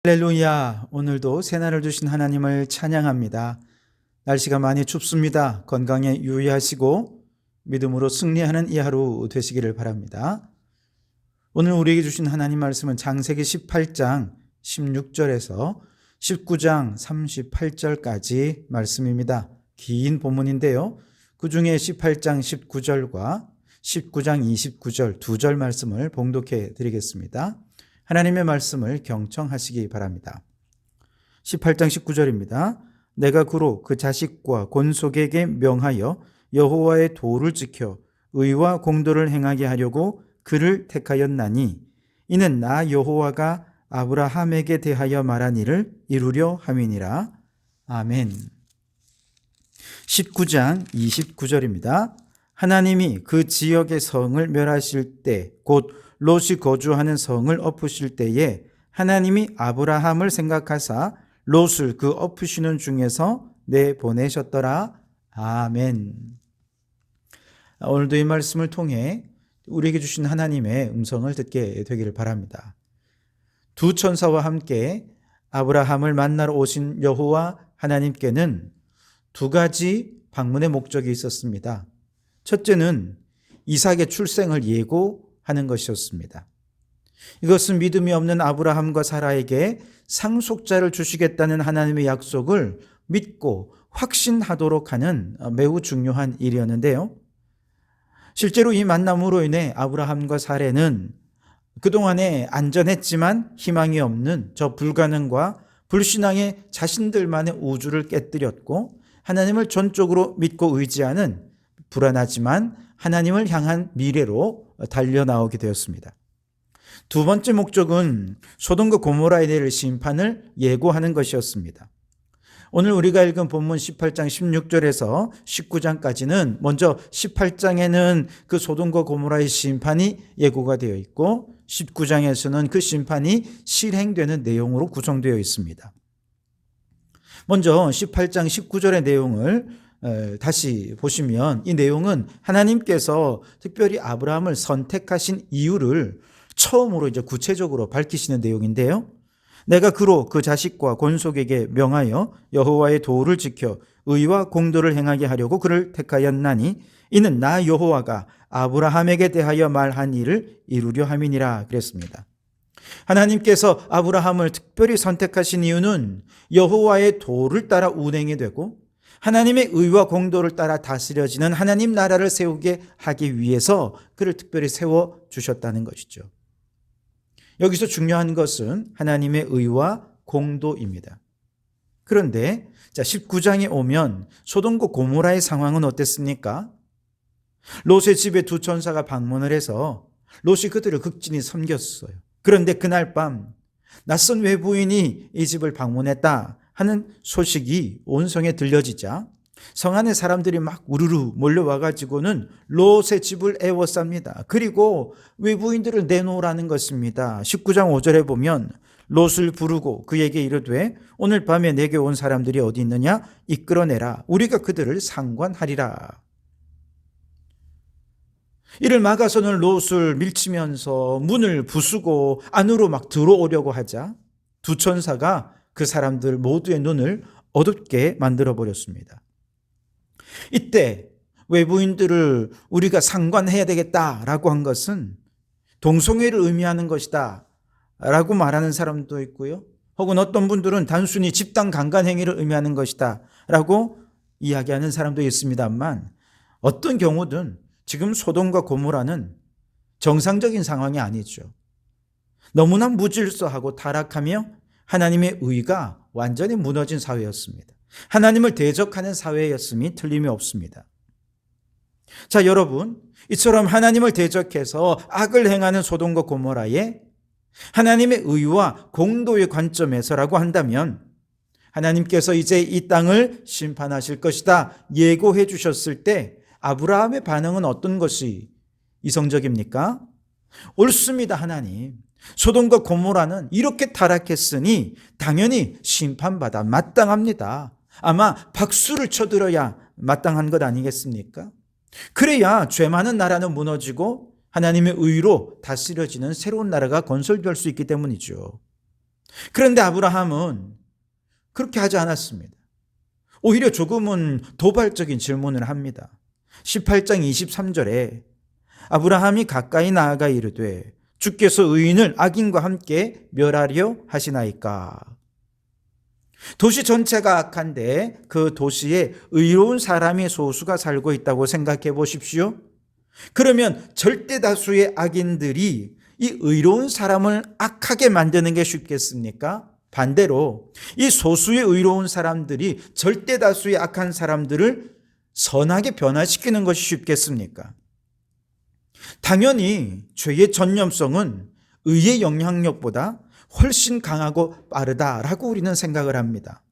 할렐루야. 오늘도 새날을 주신 하나님을 찬양합니다. 날씨가 많이 춥습니다. 건강에 유의하시고 믿음으로 승리하는 이 하루 되시기를 바랍니다. 오늘 우리에게 주신 하나님 말씀은 창세기 18장 16절에서 19장 38절까지 말씀입니다. 긴 본문인데요. 그 중에 18장 19절과 19장 29절 두 절 말씀을 봉독해 드리겠습니다. 하나님의 말씀을 경청하시기 바랍니다. 18장 19절입니다. 내가 그로 그 자식과 곤속에게 명하여 여호와의 도를 지켜 의와 공도를 행하게 하려고 그를 택하였나니 이는 나 여호와가 아브라함에게 대하여 말한 일을 이루려 함이니라. 아멘. 19장 29절입니다. 하나님이 그 지역의 성을 멸하실 때 곧 롯이 거주하는 성을 엎으실 때에 하나님이 아브라함을 생각하사 롯을 그 엎으시는 중에서 내보내셨더라. 아멘. 오늘도 이 말씀을 통해 우리에게 주신 하나님의 음성을 듣게 되기를 바랍니다. 두 천사와 함께 아브라함을 만나러 오신 여호와 하나님께는 두 가지 방문의 목적이 있었습니다. 첫째는 이삭의 출생을 예고하는 것이었습니다. 이것은 믿음이 없는 아브라함과 사라에게 상속자를 주시겠다는 하나님의 약속을 믿고 확신하도록 하는 매우 중요한 일이었는데요. 실제로 이 만남으로 인해 아브라함과 사라는 그동안에 안전했지만 희망이 없는 저 불가능과 불신앙의 자신들만의 우주를 깨뜨렸고 하나님을 전적으로 믿고 의지하는 불안하지만 하나님을 향한 미래로 달려나오게 되었습니다. 두 번째 목적은 소돔과 고모라에 대한 심판을 예고하는 것이었습니다. 오늘 우리가 읽은 본문 18장 16절에서 19장까지는 먼저 18장에는 그 소돔과 고모라의 심판이 예고가 되어 있고 19장에서는 그 심판이 실행되는 내용으로 구성되어 있습니다. 먼저 18장 19절의 내용을 다시 보시면 이 내용은 하나님께서 특별히 아브라함을 선택하신 이유를 처음으로 이제 구체적으로 밝히시는 내용인데요. 내가 그로 그 자식과 곤속에게 명하여 여호와의 도를 지켜 의와 공도를 행하게 하려고 그를 택하였나니 이는 나 여호와가 아브라함에게 대하여 말한 일을 이루려 함이니라 그랬습니다. 하나님께서 아브라함을 특별히 선택하신 이유는 여호와의 도를 따라 운행이 되고 하나님의 의와 공도를 따라 다스려지는 하나님 나라를 세우게 하기 위해서 그를 특별히 세워주셨다는 것이죠. 여기서 중요한 것은 하나님의 의와 공도입니다. 그런데 19장에 오면 소돔과 고모라의 상황은 어땠습니까? 롯의 집에 두 천사가 방문을 해서 롯이 그들을 극진히 섬겼어요. 그런데 그날 밤 낯선 외부인이 이 집을 방문했다 하는 소식이 온 성에 들려지자 성 안에 사람들이 막 우르르 몰려와가지고는 롯의 집을 에워쌉니다. 그리고 외부인들을 내놓으라는 것입니다. 19장 5절에 보면 롯을 부르고 그에게 이르되 오늘 밤에 내게 온 사람들이 어디 있느냐 이끌어내라. 우리가 그들을 상관하리라. 이를 막아서는 롯을 밀치면서 문을 부수고 안으로 막 들어오려고 하자 두 천사가 그 사람들 모두의 눈을 어둡게 만들어버렸습니다. 이때 외부인들을 우리가 상관해야 되겠다라고 한 것은 동성애를 의미하는 것이다 라고 말하는 사람도 있고요. 혹은 어떤 분들은 단순히 집단 강간 행위를 의미하는 것이다 라고 이야기하는 사람도 있습니다만 어떤 경우든 지금 소돔과 고모라는 정상적인 상황이 아니죠. 너무나 무질서하고 타락하며 하나님의 의가 완전히 무너진 사회였습니다. 하나님을 대적하는 사회였음이 틀림이 없습니다. 자, 여러분, 이처럼 하나님을 대적해서 악을 행하는 소돔과 고모라에 하나님의 의와 공도의 관점에서라고 한다면 하나님께서 이제 이 땅을 심판하실 것이다 예고해 주셨을 때 아브라함의 반응은 어떤 것이 이성적입니까? 옳습니다, 하나님. 소돔과 고모라는 이렇게 타락했으니 당연히 심판받아 마땅합니다. 아마 박수를 쳐들어야 마땅한 것 아니겠습니까? 그래야 죄 많은 나라는 무너지고 하나님의 의로 다스려지는 새로운 나라가 건설될 수 있기 때문이죠. 그런데 아브라함은 그렇게 하지 않았습니다. 오히려 조금은 도발적인 질문을 합니다. 18장 23절에 아브라함이 가까이 나아가 이르되 주께서 의인을 악인과 함께 멸하려 하시나이까. 도시 전체가 악한데 그 도시에 의로운 사람이 소수가 살고 있다고 생각해 보십시오. 그러면 절대 다수의 악인들이 이 의로운 사람을 악하게 만드는 게 쉽겠습니까? 반대로 이 소수의 의로운 사람들이 절대 다수의 악한 사람들을 선하게 변화시키는 것이 쉽겠습니까? 당연히 죄의 전념성은 의의 영향력보다 훨씬 강하고 빠르다라고 우리는 생각을 합니다.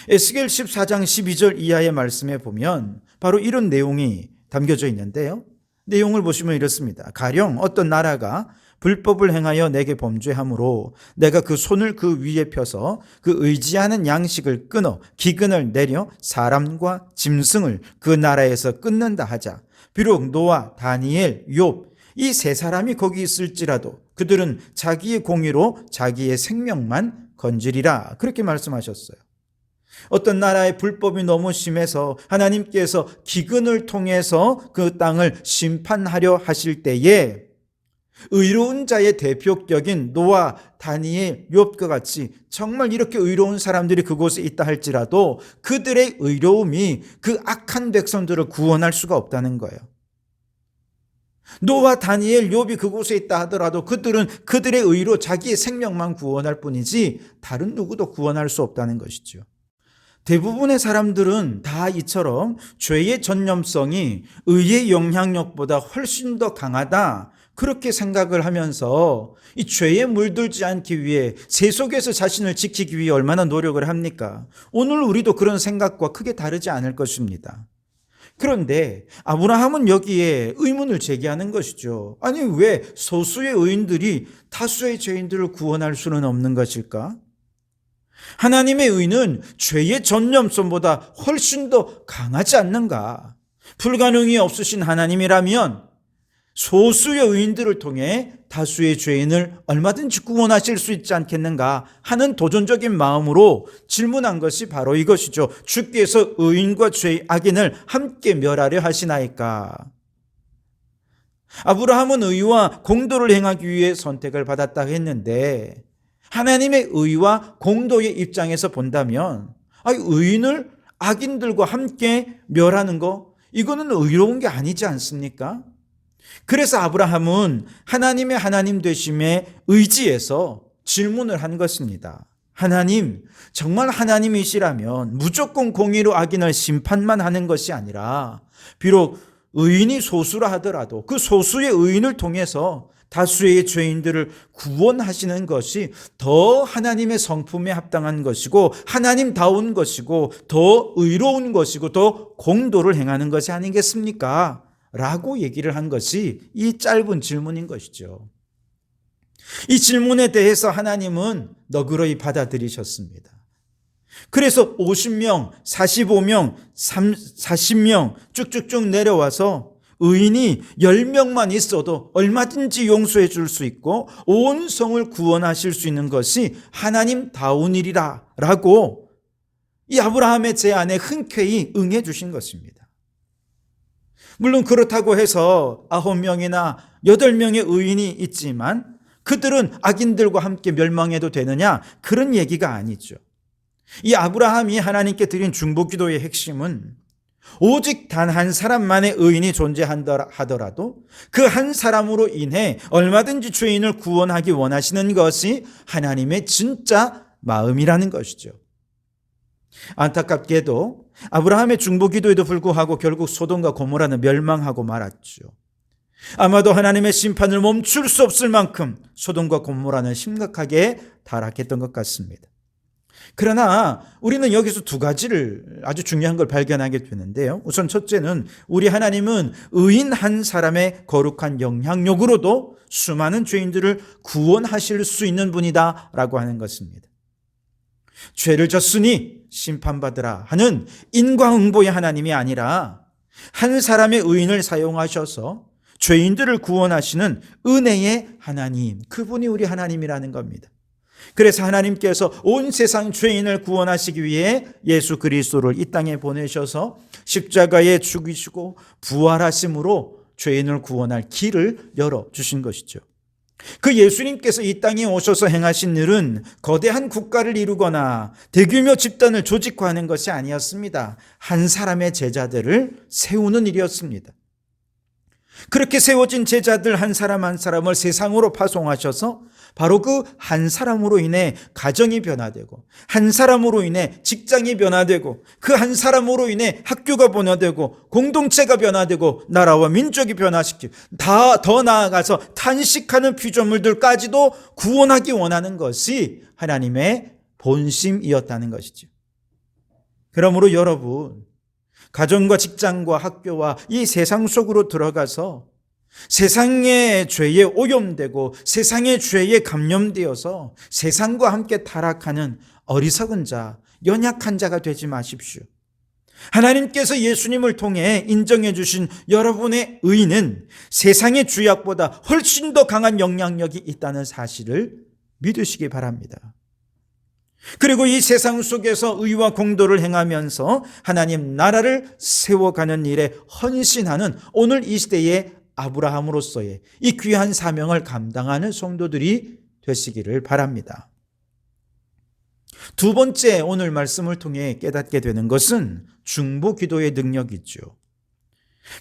에스겔 14장 12절 이하의 말씀에 보면 바로 이런 내용이 담겨져 있는데요. 내용을 보시면 이렇습니다. 가령 어떤 나라가 불법을 행하여 내게 범죄함으로 내가 그 손을 그 위에 펴서 그 의지하는 양식을 끊어 기근을 내려 사람과 짐승을 그 나라에서 끊는다 하자. 비록 노아, 다니엘, 욥 이 세 사람이 거기 있을지라도 그들은 자기의 공의로 자기의 생명만 건지리라. 그렇게 말씀하셨어요. 어떤 나라의 불법이 너무 심해서 하나님께서 기근을 통해서 그 땅을 심판하려 하실 때에 의로운 자의 대표격인 노아, 다니엘, 욥과 같이 정말 이렇게 의로운 사람들이 그곳에 있다 할지라도 그들의 의로움이 그 악한 백성들을 구원할 수가 없다는 거예요. 노아, 다니엘, 욥이 그곳에 있다 하더라도 그들은 그들의 의로 자기의 생명만 구원할 뿐이지 다른 누구도 구원할 수 없다는 것이죠. 대부분의 사람들은 다 이처럼 죄의 전념성이 의의 영향력보다 훨씬 더 강하다, 그렇게 생각을 하면서 이 죄에 물들지 않기 위해 세 속에서 자신을 지키기 위해 얼마나 노력을 합니까? 오늘 우리도 그런 생각과 크게 다르지 않을 것입니다. 그런데 아브라함은 여기에 의문을 제기하는 것이죠. 아니, 왜 소수의 의인들이 다수의 죄인들을 구원할 수는 없는 것일까? 하나님의 의는 죄의 전념성보다 훨씬 더 강하지 않는가? 불가능이 없으신 하나님이라면 소수의 의인들을 통해 다수의 죄인을 얼마든지 구원하실 수 있지 않겠는가 하는 도전적인 마음으로 질문한 것이 바로 이것이죠. 주께서 의인과 악인을 함께 멸하려 하시나이까? 아브라함은 의와 공도를 행하기 위해 선택을 받았다 했는데 하나님의 의와 공도의 입장에서 본다면 의인을 악인들과 함께 멸하는 거, 이거는 의로운 게 아니지 않습니까? 그래서 아브라함은 하나님의 하나님 되심에 의지해서 질문을 한 것입니다. 하나님, 정말 하나님이시라면 무조건 공의로 악인을 심판만 하는 것이 아니라 비록 의인이 소수라 하더라도 그 소수의 의인을 통해서 다수의 죄인들을 구원하시는 것이 더 하나님의 성품에 합당한 것이고 하나님다운 것이고 더 의로운 것이고 더 공도를 행하는 것이 아니겠습니까? 라고 얘기를 한 것이 이 짧은 질문인 것이죠. 이 질문에 대해서 하나님은 너그러이 받아들이셨습니다. 그래서 50명, 45명, 40명 쭉쭉쭉 내려와서 의인이 10명만 있어도 얼마든지 용서해 줄 수 있고 온 성을 구원하실 수 있는 것이 하나님다운 일이라 라고 이 아브라함의 제안에 흔쾌히 응해 주신 것입니다. 물론 그렇다고 해서 9명이나 8명의 의인이 있지만 그들은 악인들과 함께 멸망해도 되느냐? 그런 얘기가 아니죠. 이 아브라함이 하나님께 드린 중보기도의 핵심은 오직 단 한 사람만의 의인이 존재하더라도 그 한 사람으로 인해 얼마든지 죄인을 구원하기 원하시는 것이 하나님의 진짜 마음이라는 것이죠. 안타깝게도 아브라함의 중보기도에도 불구하고 결국 소돔과 고모라는 멸망하고 말았죠. 아마도 하나님의 심판을 멈출 수 없을 만큼 소돔과 고모라는 심각하게 타락했던 것 같습니다. 그러나 우리는 여기서 두 가지를 아주 중요한 걸 발견하게 되는데요. 우선 첫째는 우리 하나님은 의인 한 사람의 거룩한 영향력으로도 수많은 죄인들을 구원하실 수 있는 분이다 라고 하는 것입니다. 죄를 졌으니 심판받으라 하는 인과응보의 하나님이 아니라 한 사람의 의인을 사용하셔서 죄인들을 구원하시는 은혜의 하나님, 그분이 우리 하나님이라는 겁니다. 그래서 하나님께서 온 세상 죄인을 구원하시기 위해 예수 그리스도를 이 땅에 보내셔서 십자가에 죽이시고 부활하심으로 죄인을 구원할 길을 열어주신 것이죠. 그 예수님께서 이 땅에 오셔서 행하신 일은 거대한 국가를 이루거나 대규모 집단을 조직화하는 것이 아니었습니다. 한 사람의 제자들을 세우는 일이었습니다. 그렇게 세워진 제자들 한 사람 한 사람을 세상으로 파송하셔서 바로 그 한 사람으로 인해 가정이 변화되고, 한 사람으로 인해 직장이 변화되고, 그 한 사람으로 인해 학교가 변화되고, 공동체가 변화되고, 나라와 민족이 변화시키고, 더 나아가서 탄식하는 피조물들까지도 구원하기 원하는 것이 하나님의 본심이었다는 것이죠. 그러므로 여러분, 가정과 직장과 학교와 이 세상 속으로 들어가서 세상의 죄에 오염되고 세상의 죄에 감염되어서 세상과 함께 타락하는 어리석은 자, 연약한 자가 되지 마십시오. 하나님께서 예수님을 통해 인정해 주신 여러분의 의는 세상의 죄악보다 훨씬 더 강한 영향력이 있다는 사실을 믿으시기 바랍니다. 그리고 이 세상 속에서 의와 공도를 행하면서 하나님 나라를 세워가는 일에 헌신하는 오늘 이 시대의 아브라함으로서의 이 귀한 사명을 감당하는 성도들이 되시기를 바랍니다. 두 번째, 오늘 말씀을 통해 깨닫게 되는 것은 중보기도의 능력이죠.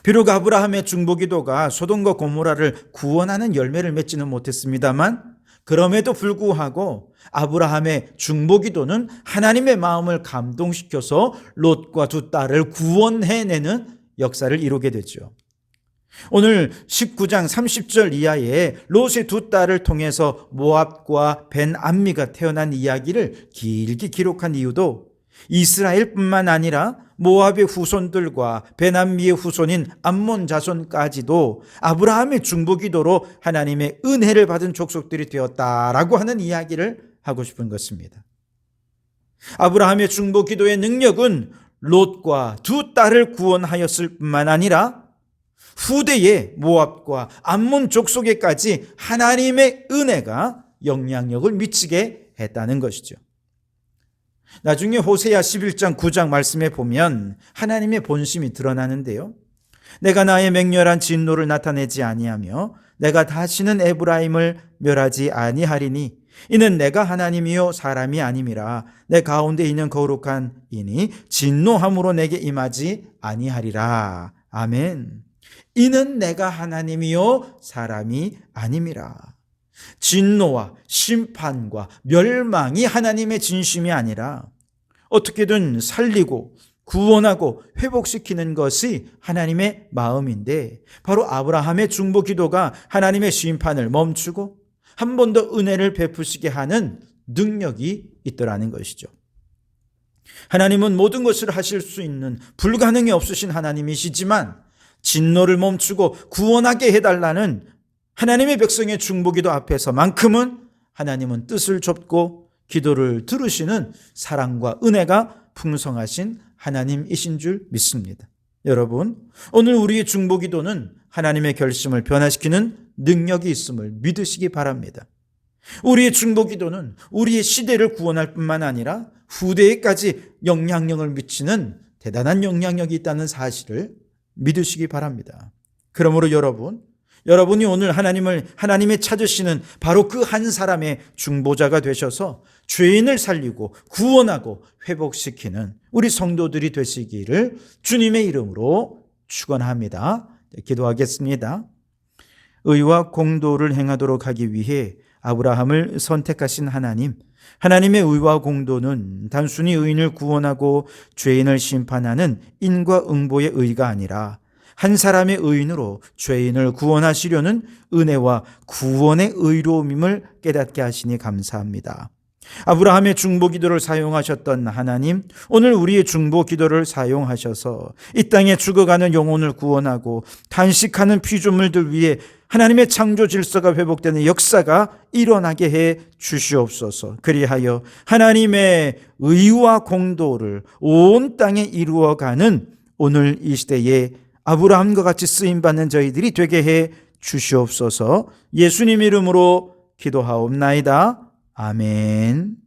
비록 아브라함의 중보기도가 소돔과 고모라를 구원하는 열매를 맺지는 못했습니다만, 그럼에도 불구하고 아브라함의 중보기도는 하나님의 마음을 감동시켜서 롯과 두 딸을 구원해내는 역사를 이루게 되죠. 오늘 19장 30절 이하에 롯의 두 딸을 통해서 모압과 벤암미가 태어난 이야기를 길게 기록한 이유도 이스라엘뿐만 아니라 모압의 후손들과 벤암미의 후손인 암몬 자손까지도 아브라함의 중보기도로 하나님의 은혜를 받은 족속들이 되었다라고 하는 이야기를 하고 싶은 것입니다. 아브라함의 중보기도의 능력은 롯과 두 딸을 구원하였을 뿐만 아니라 후대의 모압과 암몬 족속에까지 하나님의 은혜가 영향력을 미치게 했다는 것이죠. 나중에 호세아 11장 9장 말씀에 보면 하나님의 본심이 드러나는데요. 내가 나의 맹렬한 진노를 나타내지 아니하며 내가 다시는 에브라임을 멸하지 아니하리니 이는 내가 하나님이요 사람이 아님이라. 내 가운데 있는 거룩한 이니 진노함으로 내게 임하지 아니하리라. 아멘. 이는 내가 하나님이요 사람이 아님이라. 진노와 심판과 멸망이 하나님의 진심이 아니라 어떻게든 살리고 구원하고 회복시키는 것이 하나님의 마음인데, 바로 아브라함의 중보기도가 하나님의 심판을 멈추고 한 번 더 은혜를 베푸시게 하는 능력이 있더라는 것이죠. 하나님은 모든 것을 하실 수 있는 불가능이 없으신 하나님이시지만 진노를 멈추고 구원하게 해달라는 하나님의 백성의 중보기도 앞에서만큼은 하나님은 뜻을 좁고 기도를 들으시는 사랑과 은혜가 풍성하신 하나님이신 줄 믿습니다. 여러분, 오늘 우리의 중보기도는 하나님의 결심을 변화시키는 능력이 있음을 믿으시기 바랍니다. 우리의 중보기도는 우리의 시대를 구원할 뿐만 아니라 후대에까지 영향력을 미치는 대단한 영향력이 있다는 사실을 믿으시기 바랍니다. 그러므로 여러분이 오늘 하나님의 찾으시는 바로 그 한 사람의 중보자가 되셔서 죄인을 살리고 구원하고 회복시키는 우리 성도들이 되시기를 주님의 이름으로 축원합니다. 기도하겠습니다. 의와 공도를 행하도록 하기 위해 아브라함을 선택하신 하나님의 의와 공도는 단순히 의인을 구원하고 죄인을 심판하는 인과 응보의 의가 아니라 한 사람의 의인으로 죄인을 구원하시려는 은혜와 구원의 의로움임을 깨닫게 하시니 감사합니다. 아브라함의 중보기도를 사용하셨던 하나님, 오늘 우리의 중보기도를 사용하셔서 이 땅에 죽어가는 영혼을 구원하고 탄식하는 피조물들 위해 하나님의 창조 질서가 회복되는 역사가 일어나게 해 주시옵소서. 그리하여 하나님의 의와 공도를 온 땅에 이루어가는 오늘 이 시대에 아브라함과 같이 쓰임받는 저희들이 되게 해 주시옵소서. 예수님 이름으로 기도하옵나이다. 아멘.